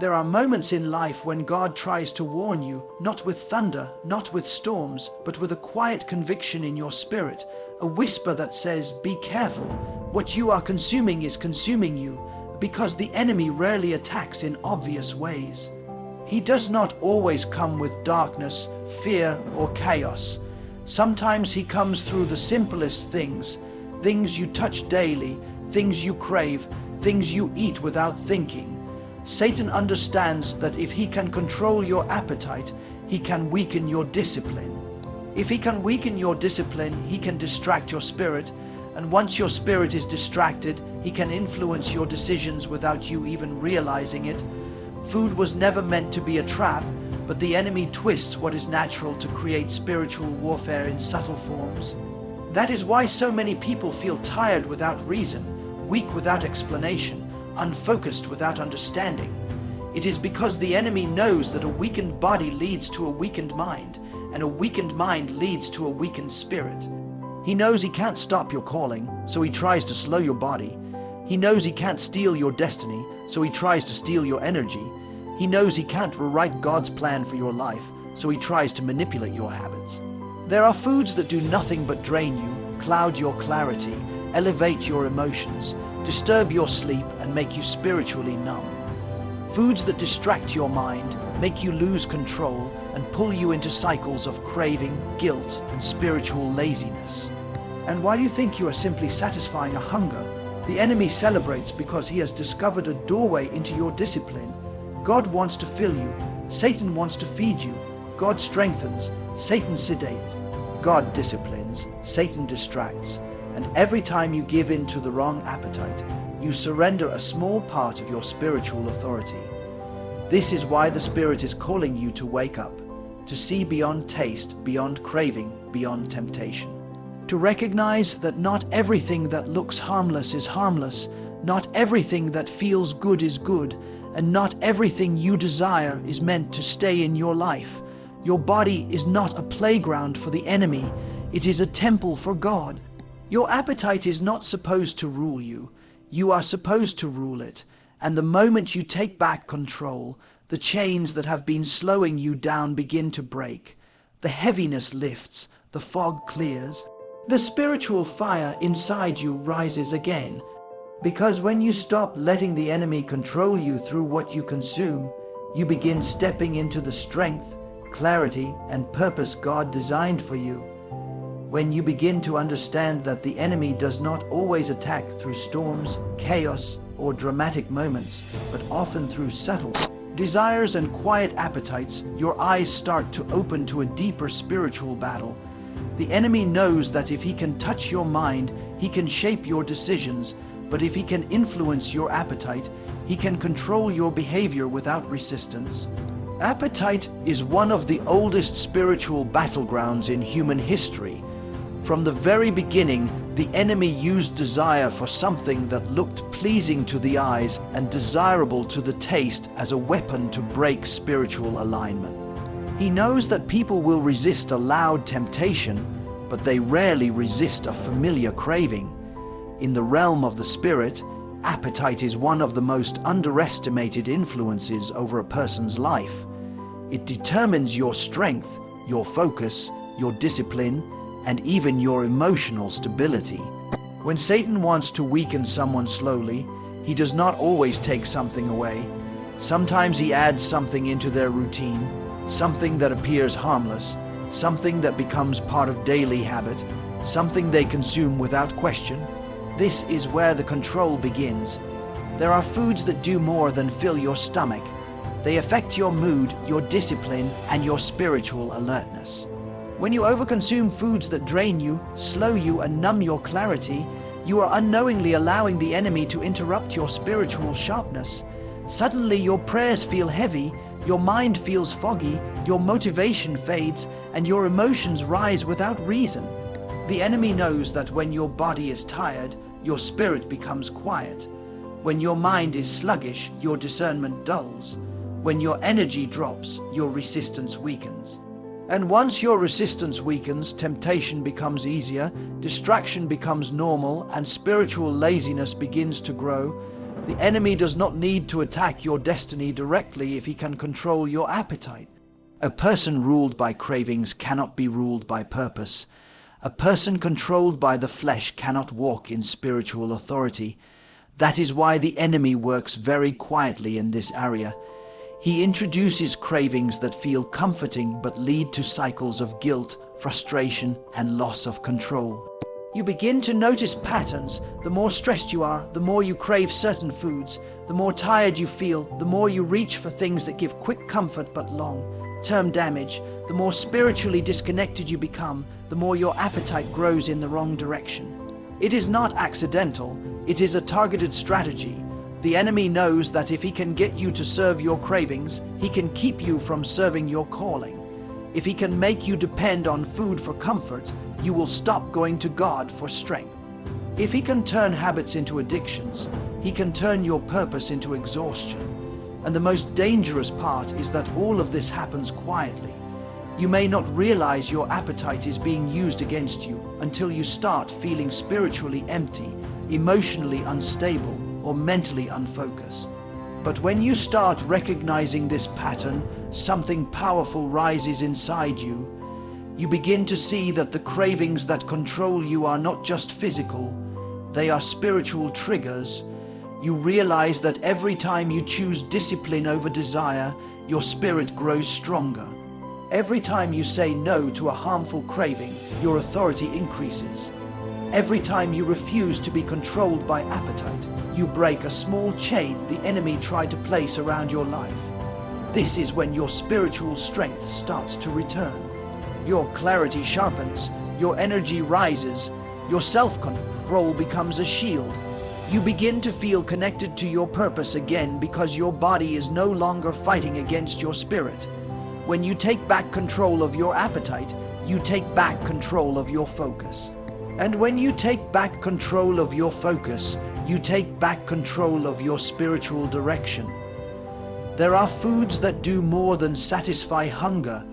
There are moments in life when God tries to warn you, not with thunder, not with storms, but with a quiet conviction in your spirit, a whisper that says, "Be careful, what you are consuming is consuming you," because the enemy rarely attacks in obvious ways. He does not always come with darkness, fear, or chaos. Sometimes he comes through the simplest things, things you touch daily, things you crave, things you eat without thinking. Satan understands that if he can control your appetite, he can weaken your discipline. If he can weaken your discipline, he can distract your spirit, and once your spirit is distracted, he can influence your decisions without you even realizing it. Food was never meant to be a trap, but the enemy twists what is natural to create spiritual warfare in subtle forms. That is why so many people feel tired without reason, weak without explanation, unfocused without understanding. It is because the enemy knows that a weakened body leads to a weakened mind, and a weakened mind leads to a weakened spirit. He knows he can't stop your calling, so he tries to slow your body. He knows he can't steal your destiny, so he tries to steal your energy. He knows he can't rewrite God's plan for your life, so he tries to manipulate your habits. There are foods that do nothing but drain you, cloud your clarity, elevate your emotions, disturb your sleep, and make you spiritually numb. Foods that distract your mind, make you lose control, and pull you into cycles of craving, guilt, and spiritual laziness. And while you think you are simply satisfying a hunger, the enemy celebrates because he has discovered a doorway into your discipline. God wants to fill you. Satan wants to feed you. God strengthens. Satan sedates. God disciplines. Satan distracts. And every time you give in to the wrong appetite, you surrender a small part of your spiritual authority. This is why the Spirit is calling you to wake up, to see beyond taste, beyond craving, beyond temptation. To recognize that not everything that looks harmless is harmless, not everything that feels good is good, and not everything you desire is meant to stay in your life. Your body is not a playground for the enemy, it is a temple for God. Your appetite is not supposed to rule you. You are supposed to rule it. And the moment you take back control, the chains that have been slowing you down begin to break. The heaviness lifts, the fog clears. The spiritual fire inside you rises again. Because when you stop letting the enemy control you through what you consume, you begin stepping into the strength, clarity, and purpose God designed for you. When you begin to understand that the enemy does not always attack through storms, chaos, or dramatic moments, but often through subtle desires and quiet appetites, your eyes start to open to a deeper spiritual battle. The enemy knows that if he can touch your mind, he can shape your decisions, but if he can influence your appetite, he can control your behavior without resistance. Appetite is one of the oldest spiritual battlegrounds in human history. From the very beginning, the enemy used desire for something that looked pleasing to the eyes and desirable to the taste as a weapon to break spiritual alignment. He knows that people will resist a loud temptation, but they rarely resist a familiar craving. In the realm of the spirit, appetite is one of the most underestimated influences over a person's life. It determines your strength, your focus, your discipline, and even your emotional stability. When Satan wants to weaken someone slowly, he does not always take something away. Sometimes he adds something into their routine, something that appears harmless, something that becomes part of daily habit, something they consume without question. This is where the control begins. There are foods that do more than fill your stomach. They affect your mood, your discipline, and your spiritual alertness. When you overconsume foods that drain you, slow you, and numb your clarity, you are unknowingly allowing the enemy to interrupt your spiritual sharpness. Suddenly your prayers feel heavy, your mind feels foggy, your motivation fades, and your emotions rise without reason. The enemy knows that when your body is tired, your spirit becomes quiet. When your mind is sluggish, your discernment dulls. When your energy drops, your resistance weakens. And once your resistance weakens, temptation becomes easier, distraction becomes normal, and spiritual laziness begins to grow. The enemy does not need to attack your destiny directly if he can control your appetite. A person ruled by cravings cannot be ruled by purpose. A person controlled by the flesh cannot walk in spiritual authority. That is why the enemy works very quietly in this area. He introduces cravings that feel comforting but lead to cycles of guilt, frustration, and loss of control. You begin to notice patterns. The more stressed you are, the more you crave certain foods. The more tired you feel, the more you reach for things that give quick comfort but long-term damage. The more spiritually disconnected you become, the more your appetite grows in the wrong direction. It is not accidental, it is a targeted strategy. The enemy knows that if he can get you to serve your cravings, he can keep you from serving your calling. If he can make you depend on food for comfort, you will stop going to God for strength. If he can turn habits into addictions, he can turn your purpose into exhaustion. And the most dangerous part is that all of this happens quietly. You may not realize your appetite is being used against you until you start feeling spiritually empty, emotionally unstable, or mentally unfocused. But when you start recognizing this pattern, something powerful rises inside you. You begin to see that the cravings that control you are not just physical, they are spiritual triggers. You realize that every time you choose discipline over desire, your spirit grows stronger. Every time you say no to a harmful craving, your authority increases. Every time you refuse to be controlled by appetite, you break a small chain the enemy tried to place around your life. This is when your spiritual strength starts to return. Your clarity sharpens, your energy rises, your self-control becomes a shield. You begin to feel connected to your purpose again because your body is no longer fighting against your spirit. When you take back control of your appetite, you take back control of your focus. And when you take back control of your focus, you take back control of your spiritual direction. There are foods that do more than satisfy hunger.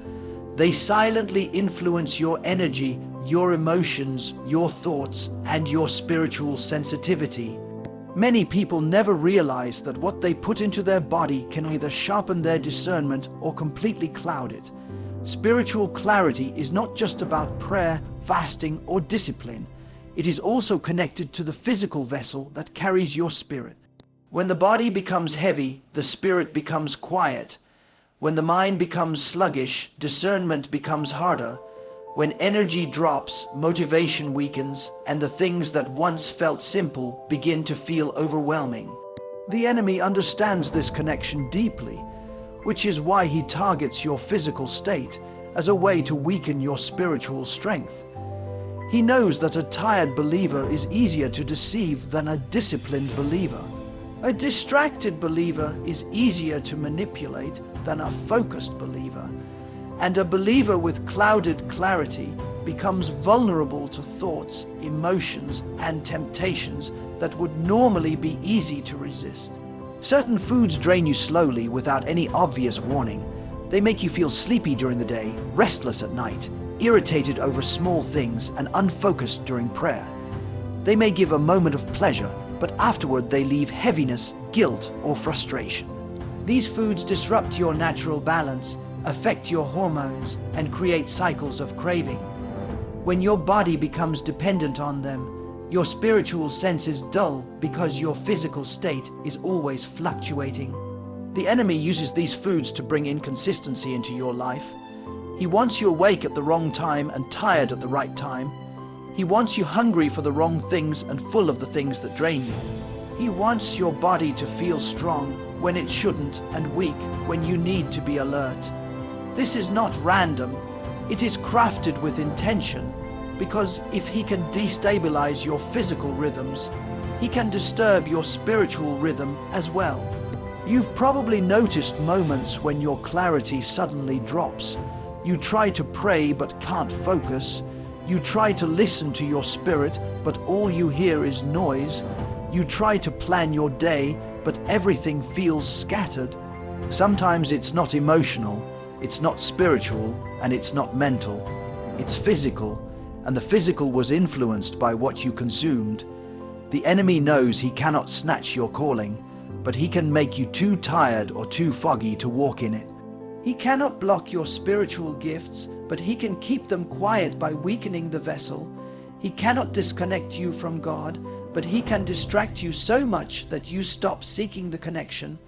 They silently influence your energy, your emotions, your thoughts, and your spiritual sensitivity. Many people never realize that what they put into their body can either sharpen their discernment or completely cloud it. Spiritual clarity is not just about prayer, fasting, or discipline. It is also connected to the physical vessel that carries your spirit. When the body becomes heavy, the spirit becomes quiet. When the mind becomes sluggish, discernment becomes harder. When energy drops, motivation weakens, and the things that once felt simple begin to feel overwhelming. The enemy understands this connection deeply, which is why he targets your physical state as a way to weaken your spiritual strength. He knows that a tired believer is easier to deceive than a disciplined believer. A distracted believer is easier to manipulate than a focused believer. And a believer with clouded clarity becomes vulnerable to thoughts, emotions, and temptations that would normally be easy to resist. Certain foods drain you slowly without any obvious warning. They make you feel sleepy during the day, restless at night, irritated over small things, and unfocused during prayer. They may give a moment of pleasure, but afterward they leave heaviness, guilt, or frustration. These foods disrupt your natural balance, affect your hormones, and create cycles of craving. When your body becomes dependent on them, your spiritual senses dull because your physical state is always fluctuating. The enemy uses these foods to bring inconsistency into your life. He wants you awake at the wrong time and tired at the right time. He wants you hungry for the wrong things and full of the things that drain you. He wants your body to feel strong when it shouldn't and weak when you need to be alert. This is not random. It is crafted with intention, because if he can destabilize your physical rhythms, he can disturb your spiritual rhythm as well. You've probably noticed moments when your clarity suddenly drops. You try to pray but can't focus. You try to listen to your spirit, but all you hear is noise. You try to plan your day, but everything feels scattered. Sometimes it's not emotional, it's not spiritual, and it's not mental. It's physical, and the physical was influenced by what you consumed. The enemy knows he cannot snatch your calling, but he can make you too tired or too foggy to walk in it. He cannot block your spiritual gifts, but he can keep them quiet by weakening the vessel. He cannot disconnect you from God, but he can distract you so much that you stop seeking the connection.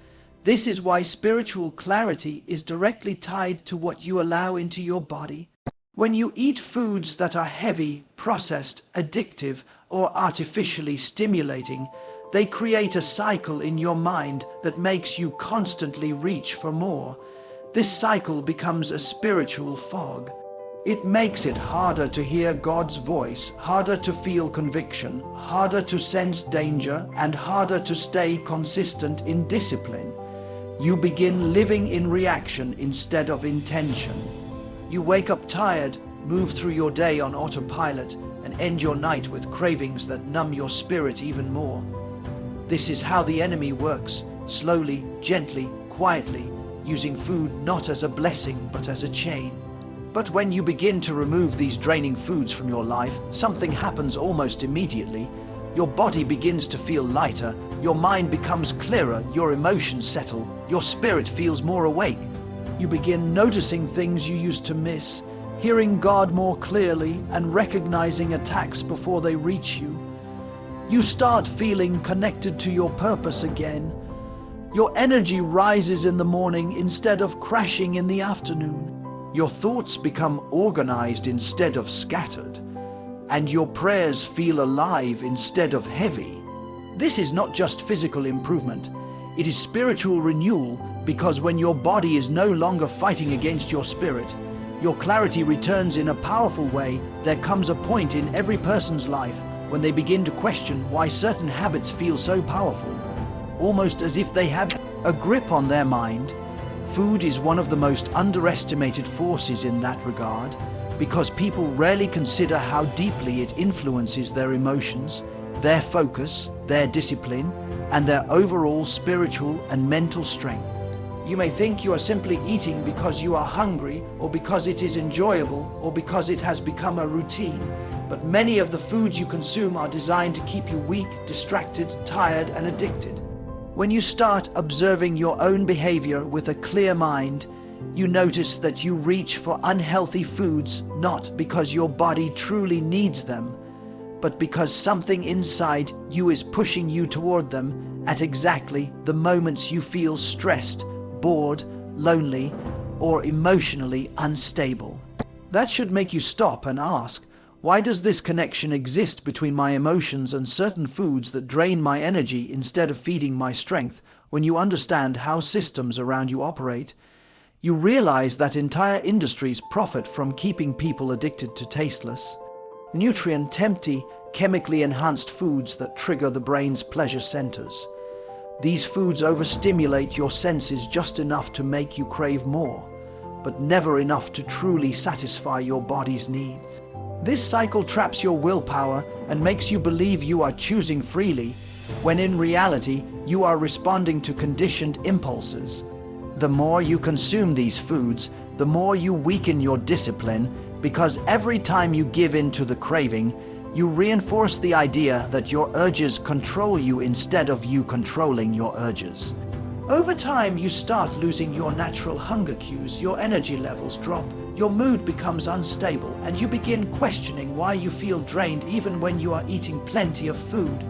This is why spiritual clarity is directly tied to what you allow into your body. When you eat foods that are heavy, processed, addictive, or artificially stimulating, they create a cycle in your mind that makes you constantly reach for more. This cycle becomes a spiritual fog. It makes it harder to hear God's voice, harder to feel conviction, harder to sense danger, and harder to stay consistent in discipline. You begin living in reaction instead of intention. You wake up tired, move through your day on autopilot, and end your night with cravings that numb your spirit even more. This is how the enemy works, slowly, gently, quietly, using food not as a blessing but as a chain. But when you begin to remove these draining foods from your life, something happens almost immediately. Your body begins to feel lighter, your mind becomes clearer, your emotions settle, your spirit feels more awake. You begin noticing things you used to miss, hearing God more clearly, and recognizing attacks before they reach you. You start feeling connected to your purpose again. Your energy rises in the morning instead of crashing in the afternoon. Your thoughts become organized instead of scattered, and your prayers feel alive instead of heavy. This is not just physical improvement, it is spiritual renewal, because when your body is no longer fighting against your spirit, your clarity returns in a powerful way. There comes a point in every person's life when they begin to question why certain habits feel so powerful, almost as if they have a grip on their mind. Food is one of the most underestimated forces in that regard, because people rarely consider how deeply it influences their emotions, their focus, their discipline, and their overall spiritual and mental strength. You may think you are simply eating because you are hungry, or because it is enjoyable, or because it has become a routine, but many of the foods you consume are designed to keep you weak, distracted, tired, and addicted. When you start observing your own behavior with a clear mind, you notice that you reach for unhealthy foods not because your body truly needs them, but because something inside you is pushing you toward them at exactly the moments you feel stressed, bored, lonely, or emotionally unstable. That should make you stop and ask, why does this connection exist between my emotions and certain foods that drain my energy instead of feeding my strength? When you understand how systems around you operate, you realize that entire industries profit from keeping people addicted to tasteless, nutrient-empty, chemically enhanced foods that trigger the brain's pleasure centers. These foods overstimulate your senses just enough to make you crave more, but never enough to truly satisfy your body's needs. This cycle traps your willpower and makes you believe you are choosing freely, when in reality you are responding to conditioned impulses. The more you consume these foods, the more you weaken your discipline, because every time you give in to the craving, you reinforce the idea that your urges control you instead of you controlling your urges. Over time, you start losing your natural hunger cues, your energy levels drop, your mood becomes unstable, and you begin questioning why you feel drained even when you are eating plenty of food.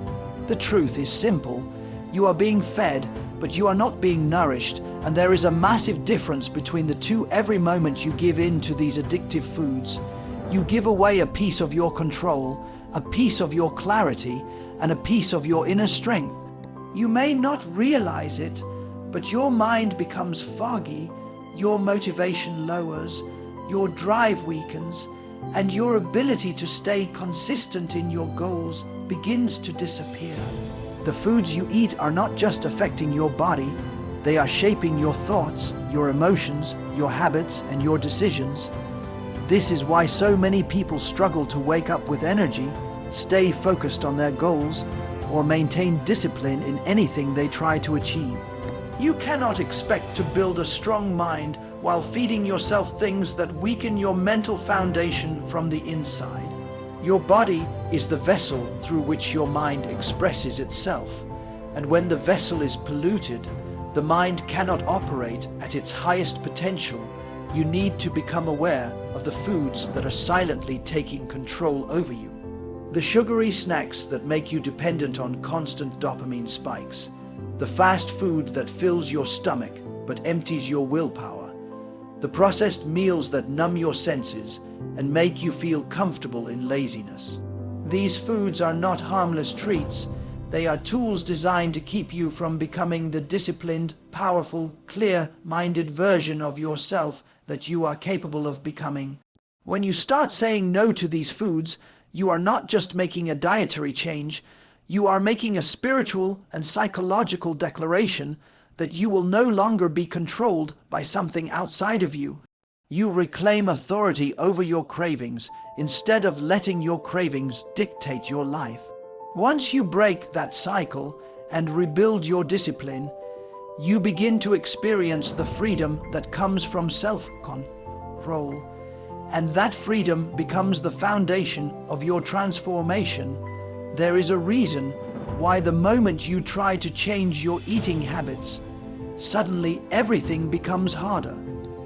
The truth is simple. You are being fed, but you are not being nourished, and there is a massive difference between the two. Every moment you give in to these addictive foods, you give away a piece of your control, a piece of your clarity, and a piece of your inner strength. You may not realize it, but your mind becomes foggy, your motivation lowers, your drive weakens, and your ability to stay consistent in your goals begins to disappear. The foods you eat are not just affecting your body, they are shaping your thoughts, your emotions, your habits, and your decisions. This is why so many people struggle to wake up with energy, stay focused on their goals, or maintain discipline in anything they try to achieve. You cannot expect to build a strong mind while feeding yourself things that weaken your mental foundation from the inside. Your body is the vessel through which your mind expresses itself. And when the vessel is polluted, the mind cannot operate at its highest potential. You need to become aware of the foods that are silently taking control over you. The sugary snacks that make you dependent on constant dopamine spikes. The fast food that fills your stomach but empties your willpower. The processed meals that numb your senses and make you feel comfortable in laziness. These foods are not harmless treats. They are tools designed to keep you from becoming the disciplined, powerful, clear-minded version of yourself that you are capable of becoming. When you start saying no to these foods, you are not just making a dietary change, you are making a spiritual and psychological declaration that you will no longer be controlled by something outside of you. You reclaim authority over your cravings instead of letting your cravings dictate your life. Once you break that cycle and rebuild your discipline, you begin to experience the freedom that comes from self-control. And that freedom becomes the foundation of your transformation. There is a reason why the moment you try to change your eating habits, suddenly everything becomes harder.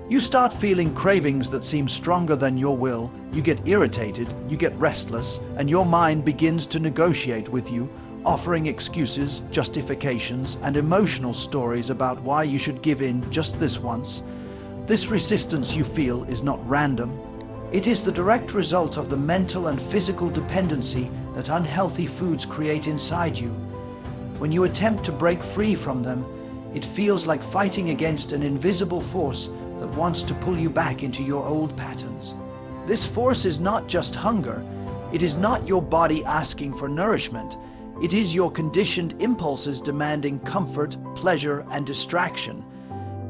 You start feeling cravings that seem stronger than your will, you get irritated, you get restless, and your mind begins to negotiate with you, offering excuses, justifications, and emotional stories about why you should give in just this once. This resistance you feel is not random. It is the direct result of the mental and physical dependency that unhealthy foods create inside you. When you attempt to break free from them, it feels like fighting against an invisible force that wants to pull you back into your old patterns. This force is not just hunger. It is not your body asking for nourishment. It is your conditioned impulses demanding comfort, pleasure, and distraction.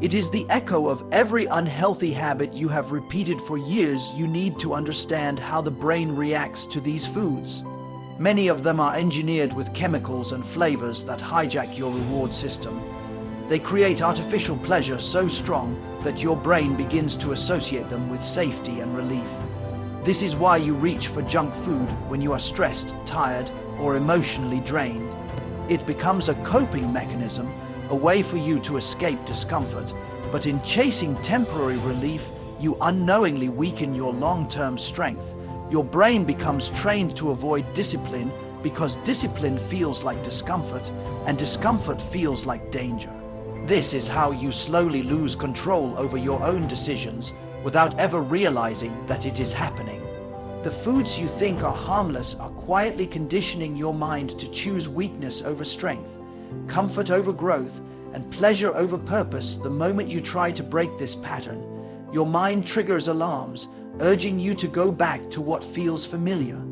It is the echo of every unhealthy habit you have repeated for years. You need to understand how the brain reacts to these foods. Many of them are engineered with chemicals and flavors that hijack your reward system. They create artificial pleasure so strong that your brain begins to associate them with safety and relief. This is why you reach for junk food when you are stressed, tired, or emotionally drained. It becomes a coping mechanism, a way for you to escape discomfort. But in chasing temporary relief, you unknowingly weaken your long-term strength. Your brain becomes trained to avoid discipline because discipline feels like discomfort, and discomfort feels like danger. This is how you slowly lose control over your own decisions without ever realizing that it is happening. The foods you think are harmless are quietly conditioning your mind to choose weakness over strength, comfort over growth, and pleasure over purpose. The moment you try to break this pattern, your mind triggers alarms, urging you to go back to what feels familiar.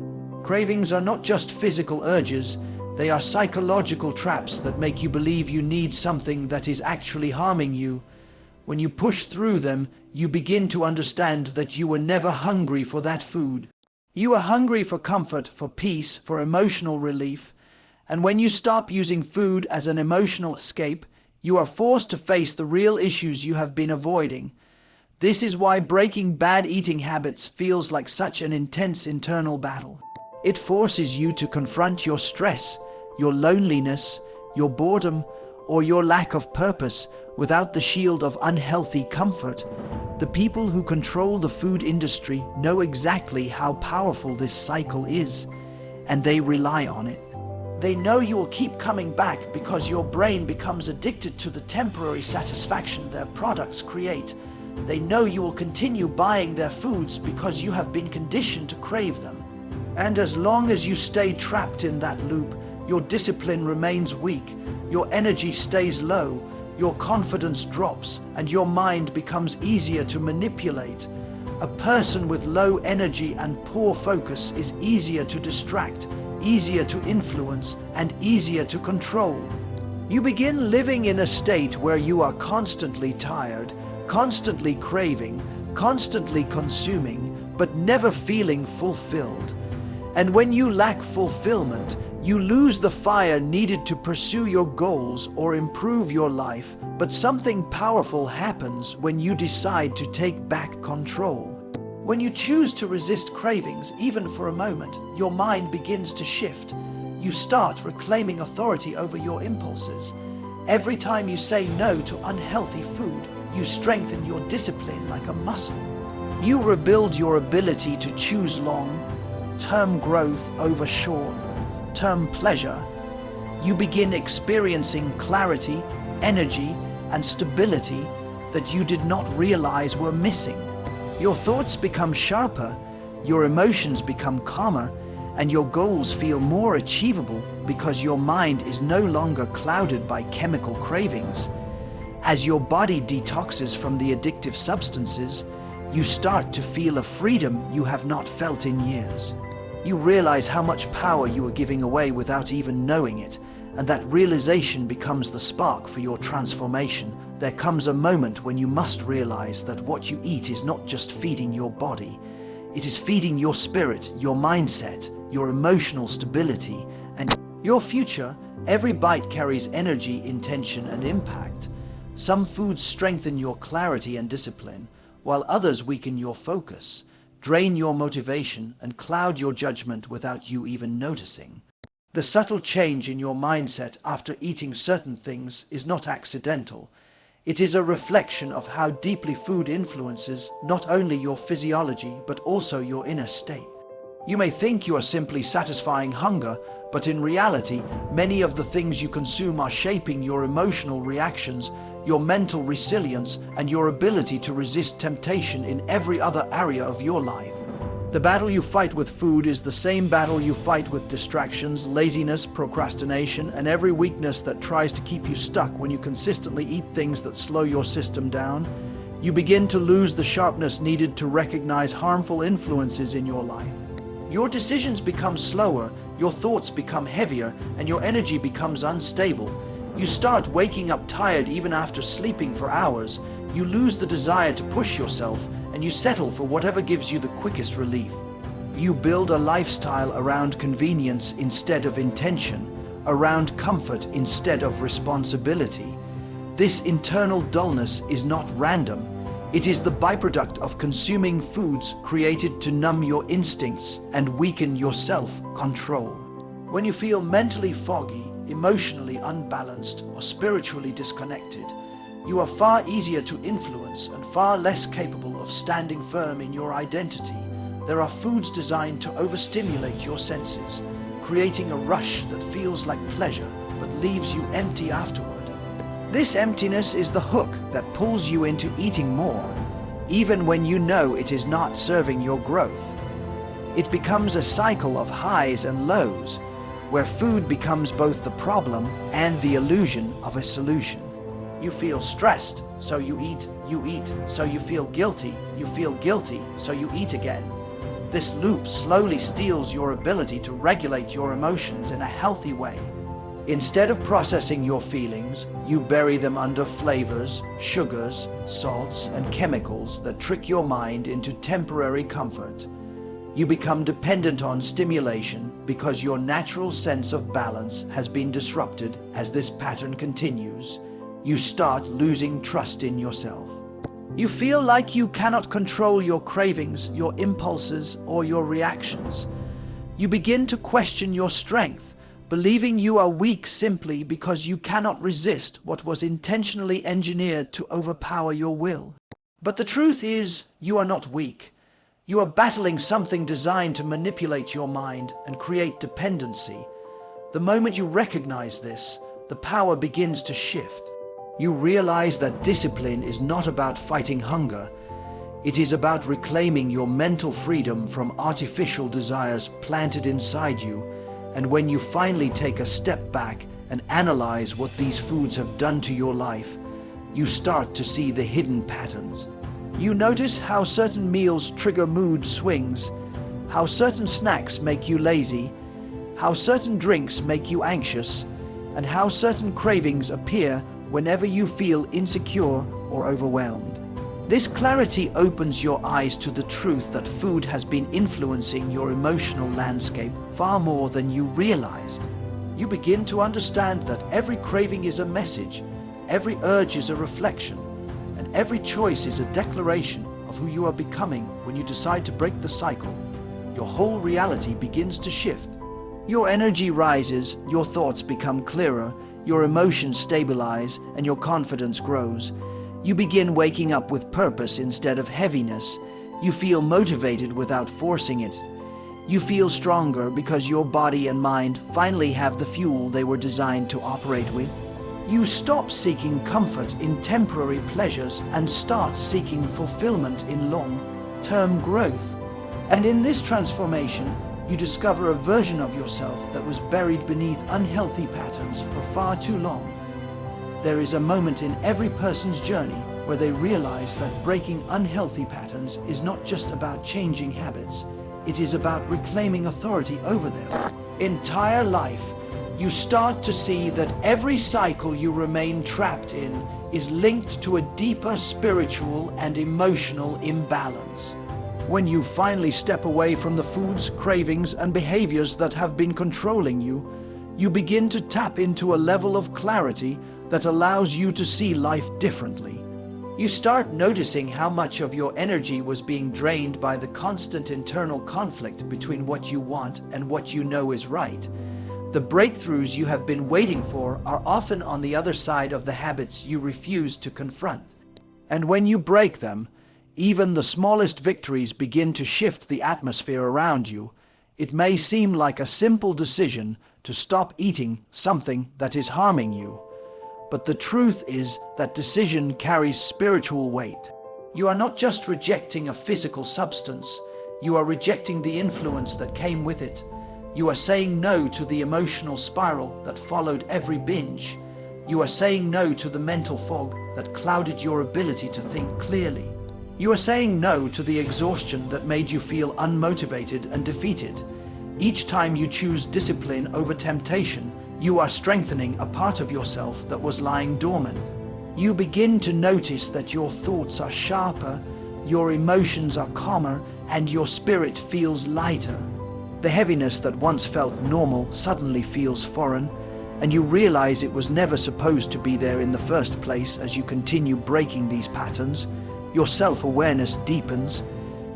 Cravings are not just physical urges, they are psychological traps that make you believe you need something that is actually harming you. When you push through them, you begin to understand that you were never hungry for that food. You are hungry for comfort, for peace, for emotional relief. And when you stop using food as an emotional escape, you are forced to face the real issues you have been avoiding. This is why breaking bad eating habits feels like such an intense internal battle. It forces you to confront your stress, your loneliness, your boredom, or your lack of purpose without the shield of unhealthy comfort. The people who control the food industry know exactly how powerful this cycle is, and they rely on it. They know you will keep coming back because your brain becomes addicted to the temporary satisfaction their products create. They know you will continue buying their foods because you have been conditioned to crave them. And as long as you stay trapped in that loop, your discipline remains weak, your energy stays low, your confidence drops, and your mind becomes easier to manipulate. A person with low energy and poor focus is easier to distract, easier to influence, and easier to control. You begin living in a state where you are constantly tired, constantly craving, constantly consuming, but never feeling fulfilled. And when you lack fulfillment, you lose the fire needed to pursue your goals or improve your life. But something powerful happens when you decide to take back control. When you choose to resist cravings, even for a moment, your mind begins to shift. You start reclaiming authority over your impulses. Every time you say no to unhealthy food, you strengthen your discipline like a muscle. You rebuild your ability to choose long-term growth over short-term pleasure. You begin experiencing clarity, energy, and stability that you did not realize were missing. Your thoughts become sharper, your emotions become calmer, and your goals feel more achievable because your mind is no longer clouded by chemical cravings. As your body detoxes from the addictive substances, you start to feel a freedom you have not felt in years. You realize how much power you are giving away without even knowing it, and that realization becomes the spark for your transformation. There comes a moment when you must realize that what you eat is not just feeding your body. It is feeding your spirit, your mindset, your emotional stability, and your future. Every bite carries energy, intention, and impact. Some foods strengthen your clarity and discipline, while others weaken your focus, drain your motivation, and cloud your judgment without you even noticing. The subtle change in your mindset after eating certain things is not accidental. It is a reflection of how deeply food influences not only your physiology but also your inner state. You may think you are simply satisfying hunger, but in reality, many of the things you consume are shaping your emotional reactions, your mental resilience, and your ability to resist temptation in every other area of your life. The battle you fight with food is the same battle you fight with distractions, laziness, procrastination, and every weakness that tries to keep you stuck. When you consistently eat things that slow your system down, you begin to lose the sharpness needed to recognize harmful influences in your life. Your decisions become slower, your thoughts become heavier, and your energy becomes unstable. You start waking up tired even after sleeping for hours. You lose the desire to push yourself, and you settle for whatever gives you the quickest relief. You build a lifestyle around convenience instead of intention, around comfort instead of responsibility. This internal dullness is not random. It is the byproduct of consuming foods created to numb your instincts and weaken your self-control. When you feel mentally foggy, emotionally unbalanced, or spiritually disconnected, you are far easier to influence and far less capable of standing firm in your identity. There are foods designed to overstimulate your senses, creating a rush that feels like pleasure but leaves you empty afterward. This emptiness is the hook that pulls you into eating more, even when you know it is not serving your growth. It becomes a cycle of highs and lows, where food becomes both the problem and the illusion of a solution. You feel stressed, so you eat, so you feel guilty, so you eat again. This loop slowly steals your ability to regulate your emotions in a healthy way. Instead of processing your feelings, you bury them under flavors, sugars, salts, and chemicals that trick your mind into temporary comfort. You become dependent on stimulation because your natural sense of balance has been disrupted. As this pattern continues, you start losing trust in yourself. You feel like you cannot control your cravings, your impulses, or your reactions. You begin to question your strength, believing you are weak simply because you cannot resist what was intentionally engineered to overpower your will. But the truth is, you are not weak. You are battling something designed to manipulate your mind and create dependency. The moment you recognize this, the power begins to shift. You realize that discipline is not about fighting hunger. It is about reclaiming your mental freedom from artificial desires planted inside you. And when you finally take a step back and analyze what these foods have done to your life, you start to see the hidden patterns. You notice how certain meals trigger mood swings, how certain snacks make you lazy, how certain drinks make you anxious, and how certain cravings appear whenever you feel insecure or overwhelmed. This clarity opens your eyes to the truth that food has been influencing your emotional landscape far more than you realized. You begin to understand that every craving is a message, every urge is a reflection, and every choice is a declaration of who you are becoming. When you decide to break the cycle, your whole reality begins to shift. Your energy rises, your thoughts become clearer, your emotions stabilize, and your confidence grows. You begin waking up with purpose instead of heaviness. You feel motivated without forcing it. You feel stronger because your body and mind finally have the fuel they were designed to operate with. You stop seeking comfort in temporary pleasures and start seeking fulfillment in long-term growth. And in this transformation, you discover a version of yourself that was buried beneath unhealthy patterns for far too long. There is a moment in every person's journey where they realize that breaking unhealthy patterns is not just about changing habits, it is about reclaiming authority over their entire life. You start to see that every cycle you remain trapped in is linked to a deeper spiritual and emotional imbalance. When you finally step away from the foods, cravings, and behaviors that have been controlling you, you begin to tap into a level of clarity that allows you to see life differently. You start noticing how much of your energy was being drained by the constant internal conflict between what you want and what you know is right. The breakthroughs you have been waiting for are often on the other side of the habits you refuse to confront. And when you break them, even the smallest victories begin to shift the atmosphere around you. It may seem like a simple decision to stop eating something that is harming you, but the truth is that decision carries spiritual weight. You are not just rejecting a physical substance, you are rejecting the influence that came with it. You are saying no to the emotional spiral that followed every binge. You are saying no to the mental fog that clouded your ability to think clearly. You are saying no to the exhaustion that made you feel unmotivated and defeated. Each time you choose discipline over temptation, you are strengthening a part of yourself that was lying dormant. You begin to notice that your thoughts are sharper, your emotions are calmer, and your spirit feels lighter. The heaviness that once felt normal suddenly feels foreign, and you realize it was never supposed to be there in the first place. As you continue breaking these patterns, your self-awareness deepens.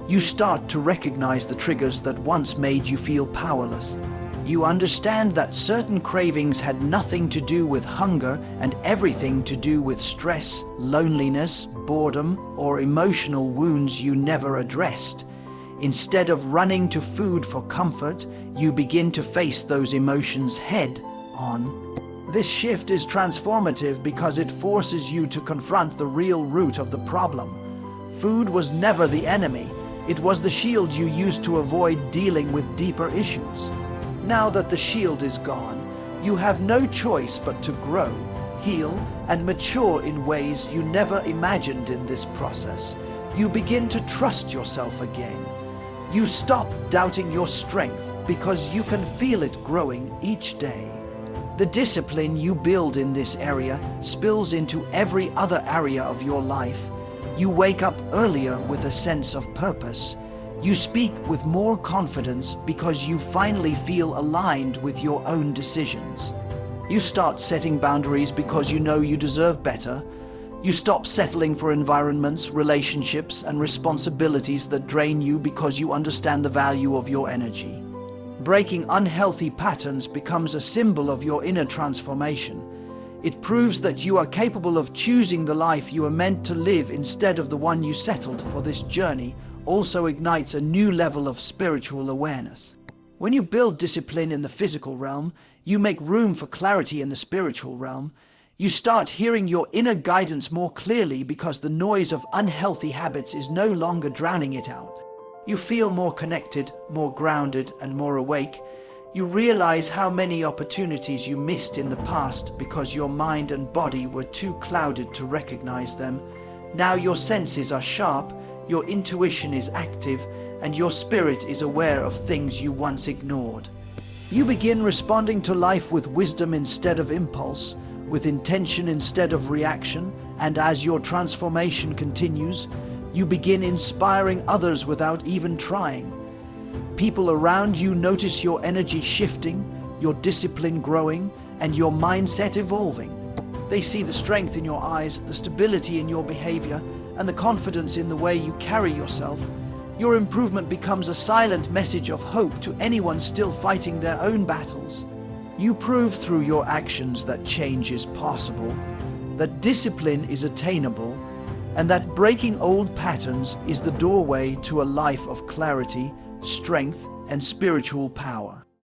You start to recognize the triggers that once made you feel powerless. You understand that certain cravings had nothing to do with hunger and everything to do with stress, loneliness, boredom, or emotional wounds you never addressed. Instead of running to food for comfort, you begin to face those emotions head on. This shift is transformative because it forces you to confront the real root of the problem. Food was never the enemy. It was the shield you used to avoid dealing with deeper issues. Now that the shield is gone, you have no choice but to grow, heal, and mature in ways you never imagined in this process. You begin to trust yourself again. You stop doubting your strength because you can feel it growing each day. The discipline you build in this area spills into every other area of your life. You wake up earlier with a sense of purpose. You speak with more confidence because you finally feel aligned with your own decisions. You start setting boundaries because you know you deserve better. You stop settling for environments, relationships, and responsibilities that drain you because you understand the value of your energy. Breaking unhealthy patterns becomes a symbol of your inner transformation. It proves that you are capable of choosing the life you are meant to live instead of the one you settled for. This journey also ignites a new level of spiritual awareness. When you build discipline in the physical realm, you make room for clarity in the spiritual realm. You start hearing your inner guidance more clearly because the noise of unhealthy habits is no longer drowning it out. You feel more connected, more grounded, and more awake. You realize how many opportunities you missed in the past because your mind and body were too clouded to recognize them. Now your senses are sharp, your intuition is active, and your spirit is aware of things you once ignored. You begin responding to life with wisdom instead of impulse, with intention instead of reaction, and as your transformation continues, you begin inspiring others without even trying. People around you notice your energy shifting, your discipline growing, and your mindset evolving. They see the strength in your eyes, the stability in your behavior, and the confidence in the way you carry yourself. Your improvement becomes a silent message of hope to anyone still fighting their own battles. You prove through your actions that change is possible, that discipline is attainable, and that breaking old patterns is the doorway to a life of clarity, strength, and spiritual power.